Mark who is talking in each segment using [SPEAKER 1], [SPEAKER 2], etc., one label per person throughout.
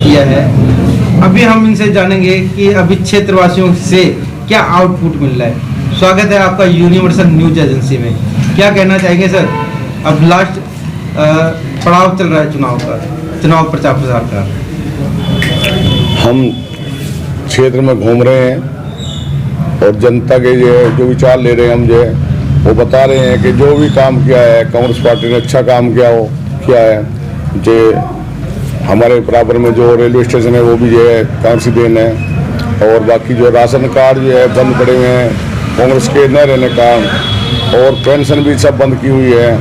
[SPEAKER 1] किया है। अभी हम इनसे जानेंगे कि अभी क्षेत्रवासियों से क्या आउटपुट मिल रहा है। स्वागत है आपका यूनिवर्सल न्यूज एजेंसी में। क्या कहना चाहेंगे सर? अब लास्ट पड़ाव चल रहा है चुनाव प्रचार प्रसार का।
[SPEAKER 2] हम क्षेत्र में घूम रहे हैं और जनता के जो विचार ले रहे हैं, हम वो बता रहे हैं कि जो भी काम किया है कांग्रेस पार्टी ने अच्छा काम किया है। जो हमारे बराबर में जो रेलवे स्टेशन है वो भी कांग्रेस की देन है, और बाकी जो राशन कार्ड बंद पड़े हुए हैं कांग्रेस के न रहने का, और पेंशन भी सब बंद की हुई है।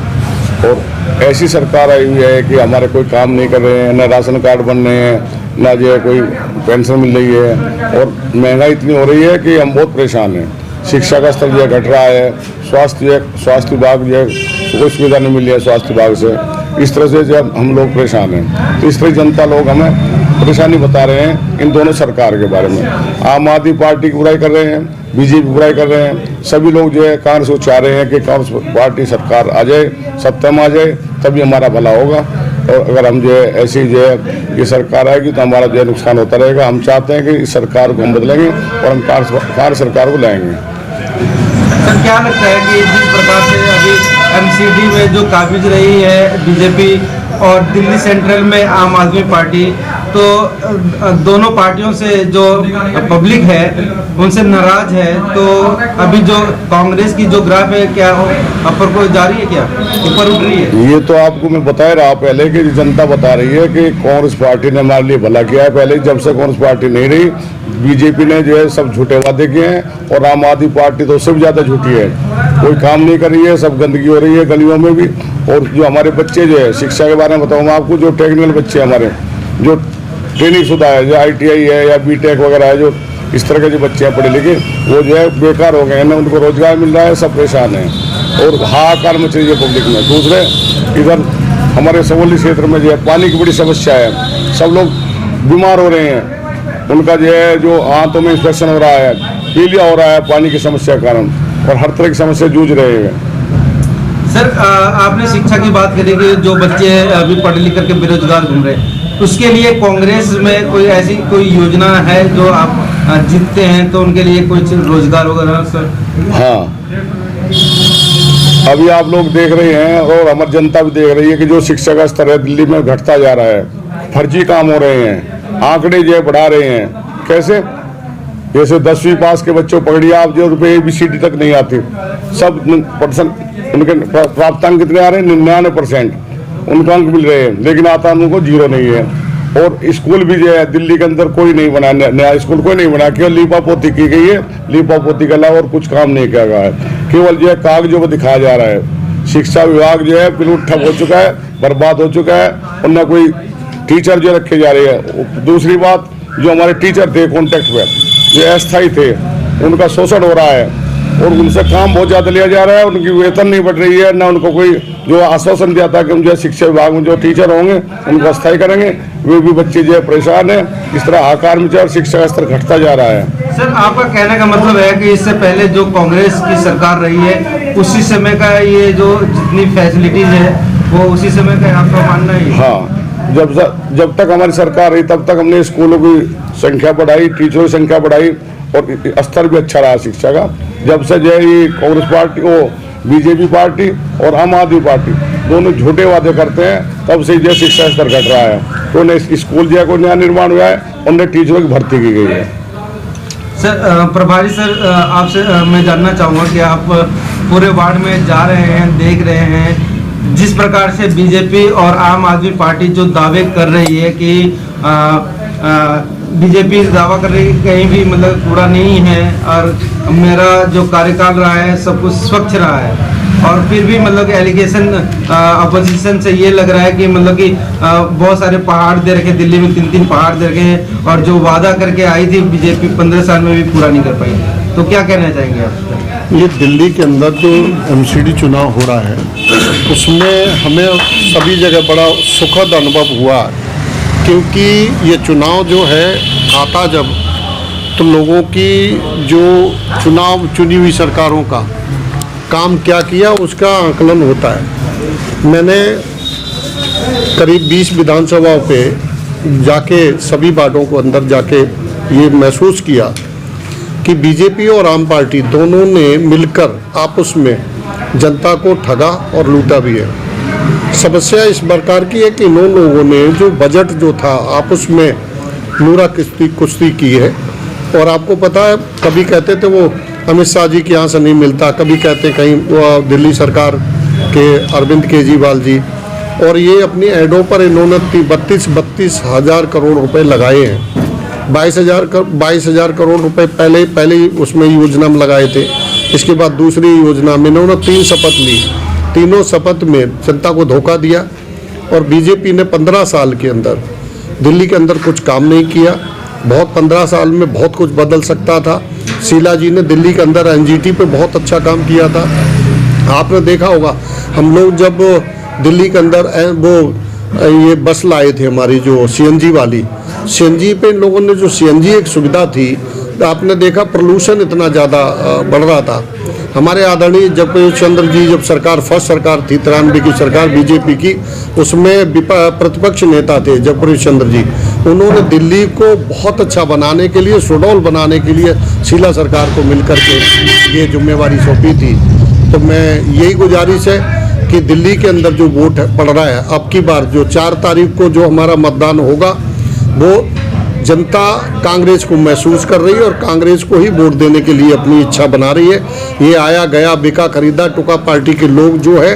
[SPEAKER 2] और ऐसी सरकार आई हुई है कि हमारे कोई काम नहीं कर रहे हैं, न राशन कार्ड बन रहे हैं, न कोई पेंशन मिल रही है, और महंगाई इतनी हो रही है कि हम बहुत परेशान हैं। शिक्षा का स्तर घट रहा है, स्वास्थ्य विभाग कोई सुविधा नहीं मिल रही है स्वास्थ्य विभाग से। इस तरह से जब हम लोग परेशान हैं, तो इस तरह जनता लोग हमें परेशानी बता रहे हैं इन दोनों सरकार के बारे में। आम आदमी पार्टी की बुराई कर रहे हैं, बीजेपी बुराई कर रहे हैं, सभी लोग कांग्रेस को चाह रहे हैं कि कांग्रेस पार्टी सरकार आ जाए, सत्ता में आ जाए, तभी हमारा भला होगा। और अगर हम ऐसी ये सरकार आएगी तो हमारा नुकसान होता रहेगा। हम चाहते हैं कि इस सरकार को हम बदलेंगे और हम कांग्रेस सरकार को लाएंगे।
[SPEAKER 1] सर, क्या लगता है कि जिस प्रकार से अभी एमसीडी में जो काबिज रही है बीजेपी और दिल्ली सेंट्रल में आम आदमी पार्टी, तो दोनों पार्टियों से जो पब्लिक है उनसे नाराज है, तो अभी जो कांग्रेस की जो ग्राफ है क्या ऊपर को जा रही है, क्या ऊपर उठ रही है?
[SPEAKER 2] ये तो आपको मैं बता रहा पहले कि जनता बता रही है कि कांग्रेस पार्टी ने हमारे लिए भला किया है। पहले जब से कांग्रेस पार्टी नहीं रही, बीजेपी ने सब झूठे वादे किए हैं, और आम आदमी पार्टी तो उससे भी ज़्यादा झूठी है, कोई काम नहीं कर रही है, सब गंदगी हो रही है गलियों में भी। और जो हमारे बच्चे शिक्षा के बारे में बताऊँ मैं आपको, जो टेक्निकल बच्चे हमारे जो ट्रेनिंग शुदा है, जो ITI है या BTech वगैरह है, जो इस तरह के जो बच्चे हैं पढ़े लिखे, वो बेकार हो गए हैं, ना उनको रोजगार मिल रहा है, सब परेशान हैं और हाहाकार मच रही है पब्लिक में। दूसरे इधर हमारे सवली क्षेत्र में पानी की बड़ी समस्या है, सब लोग बीमार हो रहे हैं, उनका जो हाथों में इन्फेक्शन हो रहा है, पीलिया हो रहा है पानी की समस्या के कारण, और हर तरह की समस्या जूझ रहे हैं।
[SPEAKER 1] सर, आपने शिक्षा की बात करी कि जो बच्चे अभी पढ़ लिख करके बेरोजगार घूम रहे हैं, उसके लिए कांग्रेस में कोई ऐसी कोई योजना है जो आप जीतते हैं तो उनके लिए कुछ रोजगार वगैरह? सर, हाँ,
[SPEAKER 2] अभी आप लोग देख रहे हैं और हमारी जनता भी देख रही है कि जो शिक्षा का स्तर है दिल्ली में घटता जा रहा है, फर्जी काम हो रहे हैं, आंकड़े बढ़ा रहे हैं। कैसे? जैसे 10वीं पास के बच्चों पकड़िए आप, जो ABCD तक नहीं आती, सब उनके प्राप्तांक कितने आ रहे हैं? 99% उनको अंक मिल रहे हैं, लेकिन आता उनको 0 नहीं है। और स्कूल भी दिल्ली के अंदर कोई नहीं बना, नया स्कूल कोई नहीं बना, केवल लीपा पोती की गई है, लीपा पोती के अलावा और कुछ काम नहीं किया गया है, केवल कागजों को दिखाया जा रहा है। शिक्षा विभाग बिल्कुल ठप हो चुका है, बर्बाद हो चुका है, और न कोई टीचर रखे जा रहे हैं। दूसरी बात, जो हमारे टीचर थे कॉन्ट्रैक्ट पे, जो अस्थायी थे, उनका शोषण हो रहा है और उनसे काम बहुत ज़्यादा लिया जा रहा है, उनकी वेतन नहीं बढ़ रही है, ना उनको कोई जो आश्वासन दिया था कि हम शिक्षा विभाग में जो टीचर होंगे उनको अस्थायी करेंगे, वे भी बच्चे परेशान हैं। इस तरह आकार में और शिक्षा का स्तर घटता जा रहा है।
[SPEAKER 1] सर, आपका कहने का मतलब है कि इससे पहले जो कांग्रेस की सरकार रही है उसी समय का ये जो जितनी फैसिलिटीज है वो उसी समय का आपका मानना है?
[SPEAKER 2] हाँ, जब तक हमारी सरकार रही तब तक हमने स्कूलों की संख्या बढ़ाई, टीचरों की संख्या बढ़ाई, और स्तर भी अच्छा रहा शिक्षा का। जब से ये कांग्रेस पार्टी को बीजेपी पार्टी और आम आदमी पार्टी दोनों झूठे वादे करते हैं, तब से शिक्षा स्तर घट रहा है। तो उन्हें स्कूल को नया निर्माण हुआ है, उन्हें टीचरों की भर्ती की गई है।
[SPEAKER 1] सर, प्रभारी सर, आपसे मैं जानना चाहूँगा कि आप पूरे वार्ड में जा रहे हैं, देख रहे हैं जिस प्रकार से बीजेपी और आम आदमी पार्टी जो दावे कर रही है कि बीजेपी दावा कर रही है कहीं भी मतलब कूड़ा नहीं है और मेरा जो कार्यकाल रहा है सब कुछ स्वच्छ रहा है, और फिर भी मतलब एलिगेशन अपोजिशन से ये लग रहा है कि मतलब कि बहुत सारे पहाड़ दे रखे, दिल्ली में 3-3 पहाड़ दे रखे हैं, और जो वादा करके आई थी बीजेपी 15 साल में भी पूरा नहीं कर पाई। तो क्या कहना चाहेंगे आप?
[SPEAKER 3] ये दिल्ली के अंदर जो MCD चुनाव हो रहा है उसमें हमें सभी जगह बड़ा सुखद अनुभव हुआ, क्योंकि ये चुनाव जो है आता जब तो लोगों की जो चुनी हुई सरकारों का काम क्या किया उसका आकलन होता है। मैंने करीब 20 विधानसभाओं पे जाके सभी वार्डों को अंदर जाके ये महसूस किया कि बीजेपी और आम पार्टी दोनों ने मिलकर आपस में जनता को ठगा और लूटा भी है। समस्या इस प्रकार की है कि इन लोगों ने जो बजट जो था आपस में नूरा कुश्ती की है। और आपको पता है, कभी कहते थे वो अमित शाह जी के यहाँ से नहीं मिलता, कभी कहते कहीं वो दिल्ली सरकार के अरविंद केजरीवाल जी, और ये अपनी एडों पर इन्होंने 32 हज़ार करोड़ रुपए लगाए हैं। 22,000 करोड़ रुपए पहले उसमें योजना में लगाए थे। इसके बाद दूसरी योजना में इन्होंने 3 शपथ ली। तीनों शपथ में जनता को धोखा दिया। और बीजेपी ने 15 साल के अंदर दिल्ली के अंदर कुछ काम नहीं किया। 15 साल में बहुत कुछ बदल सकता था। शीला जी ने दिल्ली के अंदर एनजीटी पे बहुत अच्छा काम किया था। आपने देखा होगा, हम लोग जब दिल्ली के अंदर ये बस लाए थे हमारी जो सीएनजी वाली, सीएनजी पे इन लोगों ने जो सीएनजी एक सुविधा थी, तो आपने देखा प्रदूषण इतना ज़्यादा बढ़ रहा था। हमारे आदरणीय जगप्रकाश चंद्र जी जब सरकार फर्स्ट सरकार थी 93 की सरकार बीजेपी की, उसमें प्रतिपक्ष नेता थे जगप्रकाश चंद्र जी। उन्होंने दिल्ली को बहुत अच्छा बनाने के लिए, सुडौल बनाने के लिए शीला सरकार को मिलकर के ये जिम्मेवारी सौंपी थी। तो मैं यही गुजारिश है कि दिल्ली के अंदर जो वोट पड़ रहा है, अब की बार जो 4 तारीख को जो हमारा मतदान होगा, वो जनता कांग्रेस को महसूस कर रही है और कांग्रेस को ही वोट देने के लिए अपनी इच्छा बना रही है। ये आया गया बिका खरीदा टुका पार्टी के लोग जो है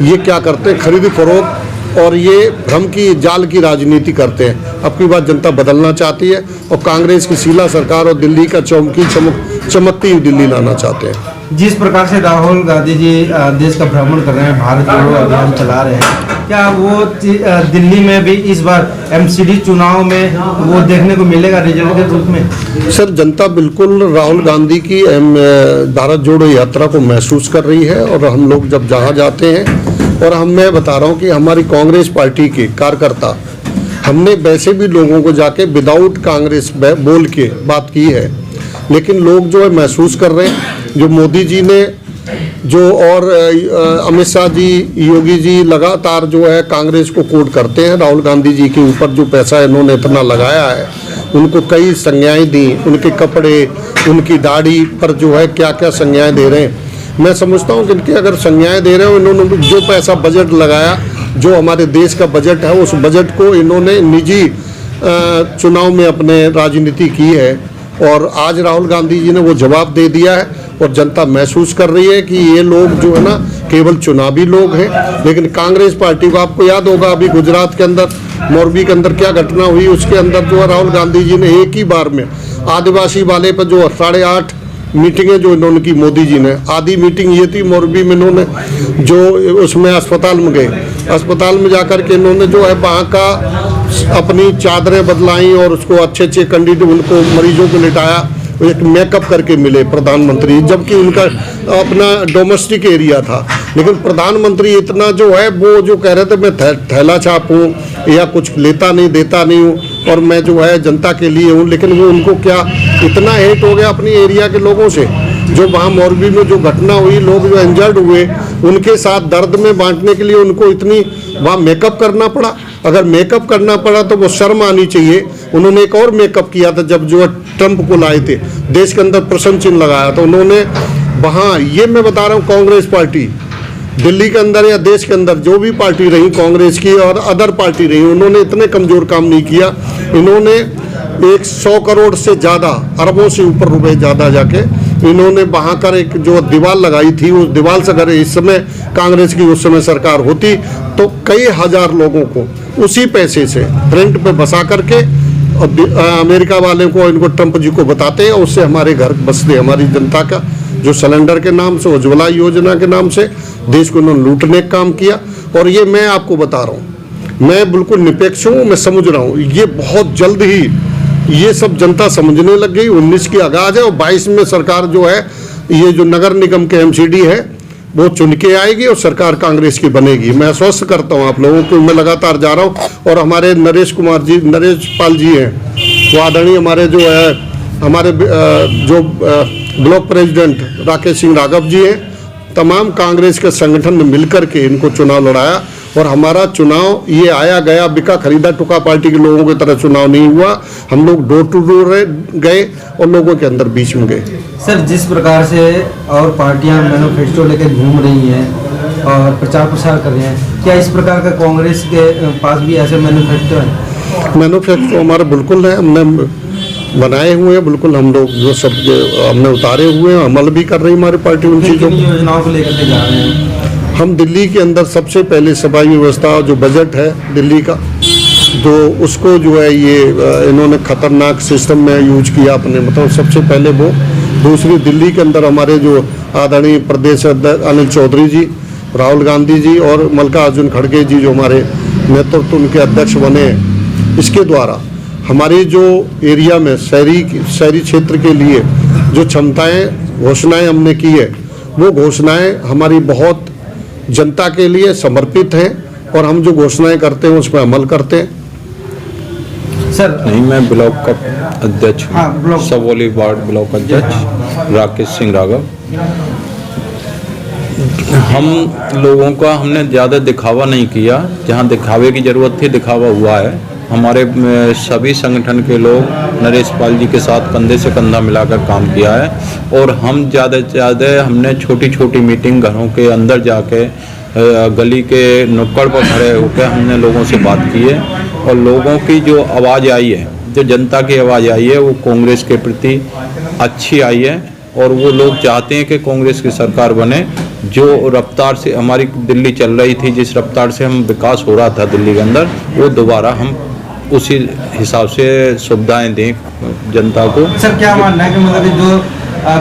[SPEAKER 3] ये क्या करते हैं, खरीद फरोख्त और ये भ्रम की जाल की राजनीति करते हैं। अब की बात जनता बदलना चाहती है और कांग्रेस की शीला सरकार और दिल्ली का चमकती हुई दिल्ली लाना चाहते हैं।
[SPEAKER 1] जिस प्रकार से राहुल गांधी जी देश का भ्रमण कर रहे हैं, भारत जोड़ो अभियान चला रहे हैं, क्या वो दिल्ली में भी इस बार एमसीडी चुनाव में वो देखने को मिलेगा रिजल्ट के रूप में?
[SPEAKER 3] सर, जनता बिल्कुल राहुल गांधी की भारत जोड़ो यात्रा को महसूस कर रही है। और हम लोग जब जहाँ जाते हैं, और मैं बता रहा हूँ कि हमारी कांग्रेस पार्टी के कार्यकर्ता, हमने वैसे भी लोगों को जाके विदाउट कांग्रेस बोल के बात की है, लेकिन लोग जो है महसूस कर रहे हैं। जो मोदी जी ने जो और अमित शाह जी, योगी जी लगातार जो है कांग्रेस को कोट करते हैं। राहुल गांधी जी के ऊपर जो पैसा इन्होंने इतना लगाया है, उनको कई संज्ञाएं दी, उनके कपड़े, उनकी दाढ़ी पर जो है क्या क्या संज्ञाएं दे रहे हैं। मैं समझता हूँ कि इनकी अगर संज्ञाएं दे रहे हो, इन्होंने जो पैसा बजट लगाया, जो हमारे देश का बजट है, उस बजट को इन्होंने निजी चुनाव में अपने राजनीति की है। और आज राहुल गांधी जी ने वो जवाब दे दिया है और जनता महसूस कर रही है कि ये लोग जो है ना केवल चुनावी लोग हैं। लेकिन कांग्रेस पार्टी को, आपको याद होगा अभी गुजरात के अंदर मोरबी के अंदर क्या घटना हुई, उसके अंदर जो है राहुल गांधी जी ने एक ही बार में आदिवासी वाले पर जो 8.5 मीटिंगें जो इन्होंने की, मोदी जी ने आधी मीटिंग ये थी मोरबी में, इन्होंने जो उसमें अस्पताल में गए, अस्पताल में जाकर के इन्होंने जो है वहाँ का अपनी चादरें बदलाई और उसको अच्छे कंडीशन उनको मरीजों को लिटाया, एक मेकअप करके मिले प्रधानमंत्री, जबकि उनका अपना डोमेस्टिक एरिया था। लेकिन प्रधानमंत्री इतना जो है वो जो कह रहे थे मैं थैला छाप हूँ या कुछ लेता नहीं देता नहीं हूँ और मैं जो है जनता के लिए हूँ, लेकिन वो उनको क्या इतना हेट हो गया अपनी एरिया के लोगों से। जो वहाँ मोरबी में जो घटना हुई, लोग जो इंजर्ड हुए, उनके साथ दर्द में बांटने के लिए उनको इतनी वहाँ मेकअप करना पड़ा। अगर मेकअप करना पड़ा तो वो शर्म आनी चाहिए। उन्होंने एक और मेकअप किया था जब जो ट्रंप को लाए थे, देश के अंदर प्रश्न चिन्ह लगाया था उन्होंने वहाँ। ये मैं बता रहा हूँ, कांग्रेस पार्टी दिल्ली के अंदर या देश के अंदर जो भी पार्टी रही, कांग्रेस की और अदर पार्टी रही, उन्होंने इतने कमजोर काम नहीं किया। इन्होंने 100 करोड़ से ज़्यादा, अरबों से ऊपर रुपए ज़्यादा जाके इन्होंने वहाँ कर एक जो दीवार लगाई थी, उस दीवार से अगर इस समय कांग्रेस की उस समय सरकार होती तो कई हजार लोगों को उसी पैसे से रेंट पे बसा करके और अमेरिका वाले को, इनको ट्रंप जी को बताते हैं, उससे हमारे घर बसते, हमारी जनता का जो सिलेंडर के नाम से, उज्ज्वला योजना के नाम से देश को उन्होंने लूटने का काम किया। और ये मैं आपको बता रहा हूँ, मैं बिल्कुल निरपेक्ष हूँ, मैं समझ रहा हूँ ये बहुत जल्द ही ये सब जनता समझने लग गई। 19 की आगाज है और 22 में सरकार जो है, ये जो नगर निगम के एमसीडी है वो चुन के आएगी और सरकार कांग्रेस की बनेगी। मैं आश्वस्त करता हूँ आप लोगों को, मैं लगातार जा रहा हूँ। और हमारे नरेश पाल जी हैं, वो आदरणीय हमारे जो है हमारे जो ब्लॉक प्रेसिडेंट राकेश सिंह राघव जी हैं, तमाम कांग्रेस के संगठन ने मिलकर के इनको चुनाव लड़ाया और हमारा चुनाव ये आया गया बिका खरीदा टुका पार्टी के लोगों की तरह चुनाव नहीं हुआ। हम लोग डोर टू डोर गए और लोगों के अंदर बीच में गए।
[SPEAKER 1] सर, जिस प्रकार से और पार्टियां मैनिफेस्टो लेकर घूम रही हैं और प्रचार प्रसार कर रहे हैं, क्या इस प्रकार का कांग्रेस के पास भी ऐसे मैनिफेस्टो है?
[SPEAKER 3] मैनिफेस्टो हमारा बिल्कुल है, हमने बनाए हुए हैं, बिल्कुल हम लोग जो सब हमने उतारे हुए हैं, अमल भी कर रही हमारी पार्टी उन चीज़ों
[SPEAKER 1] किन योजनाओं को लेकर के जा रहे हैं?
[SPEAKER 3] हम दिल्ली के अंदर सबसे पहले सफाई व्यवस्था जो बजट है दिल्ली का, जो उसको जो है ये इन्होंने खतरनाक सिस्टम में यूज किया अपने, मतलब सबसे पहले वो। दूसरी, दिल्ली के अंदर हमारे जो आदरणीय प्रदेश अध्यक्ष अनिल चौधरी जी, राहुल गांधी जी और मल्लिकार्जुन खड़गे जी जो हमारे नेतृत्व उनके अध्यक्ष बने, इसके द्वारा हमारे जो एरिया में शहरी क्षेत्र के लिए जो क्षमताएं घोषणाएं हमने की है, वो घोषणाएं हमारी बहुत जनता के लिए समर्पित हैं और हम जो घोषणाएं करते हैं उस पर अमल करते हैं।
[SPEAKER 1] सर
[SPEAKER 4] नहीं, मैं ब्लॉक का अध्यक्ष हूँ।
[SPEAKER 1] हाँ, ब्लॉक
[SPEAKER 4] सबोली वार्ड ब्लॉक अध्यक्ष राकेश सिंह राघव। हम लोगों का हमने ज़्यादा दिखावा नहीं किया, जहाँ दिखावे की ज़रूरत थी दिखावा हुआ है। हमारे सभी संगठन के लोग नरेश पाल जी के साथ कंधे से कंधा मिलाकर काम किया है और हम ज़्यादा से ज़्यादा हमने छोटी छोटी मीटिंग घरों के अंदर जाके गली के नुक्कड़ पर खड़े होकर हमने लोगों से बात की है और लोगों की जो आवाज़ आई है, जो जनता की आवाज़ आई है, वो कांग्रेस के प्रति अच्छी आई है और वो लोग चाहते हैं कि कांग्रेस की सरकार बने। जो रफ्तार से हमारी दिल्ली चल रही थी, जिस रफ्तार से हम विकास हो रहा था दिल्ली के अंदर, वो दोबारा हम उसी हिसाब से सुविधाएं दें जनता को।
[SPEAKER 1] सर, क्या मानना है कि मतलब जो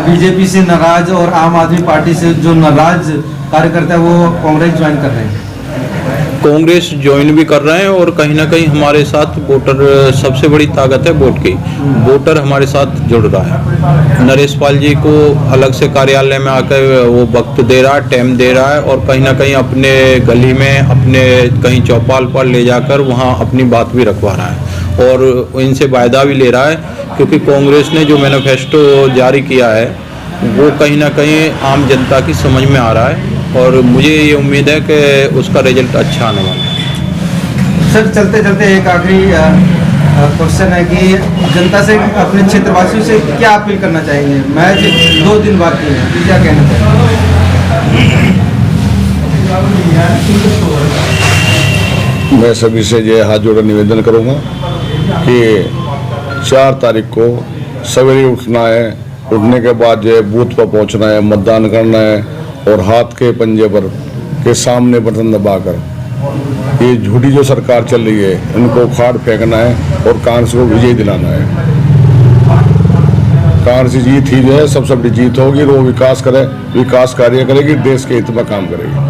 [SPEAKER 1] बीजेपी से नाराज और आम आदमी पार्टी से जो नाराज कार्यकर्ता है वो कांग्रेस ज्वाइन कर रहे हैं?
[SPEAKER 4] कांग्रेस ज्वाइन भी कर रहे हैं और कहीं ना कहीं हमारे साथ वोटर, सबसे बड़ी ताकत है वोट की, वोटर हमारे साथ जुड़ रहा है। नरेश पाल जी को अलग से कार्यालय में आकर वो वक्त दे रहा है, टाइम दे रहा है और कहीं ना कहीं अपने गली में, अपने कहीं चौपाल पर ले जाकर वहाँ अपनी बात भी रखवा रहा है और इनसे वायदा भी ले रहा है, क्योंकि कांग्रेस ने जो मैनिफेस्टो जारी किया है वो कहीं ना कहीं आम जनता की समझ में आ रहा है और मुझे ये उम्मीद है कि उसका रिजल्ट अच्छा आने वाला है।
[SPEAKER 1] सर, चलते चलते एक आखिरी क्वेश्चन है कि जनता से, अपने क्षेत्रवासियों से क्या अपील करना चाहेंगे? मैच 2 दिन बाकी है, तो क्या कहना चाहेंगे?
[SPEAKER 2] मैं सभी से ये हाथ जोड़ निवेदन करूँगा कि 4 तारीख को सवेरे उठना है, उठने के बाद जो बूथ पर पहुंचना है, मतदान करना है और हाथ के पंजे पर के सामने बटन दबाकर ये झूठी जो सरकार चल रही है इनको उखाड़ फेंकना है और कांग्रेस को विजय दिलाना है। कांग्रेस की जीत ही जो है सबसे बड़ी जीत होगी और वो विकास कार्य करेगी, देश के हित में काम करेगी।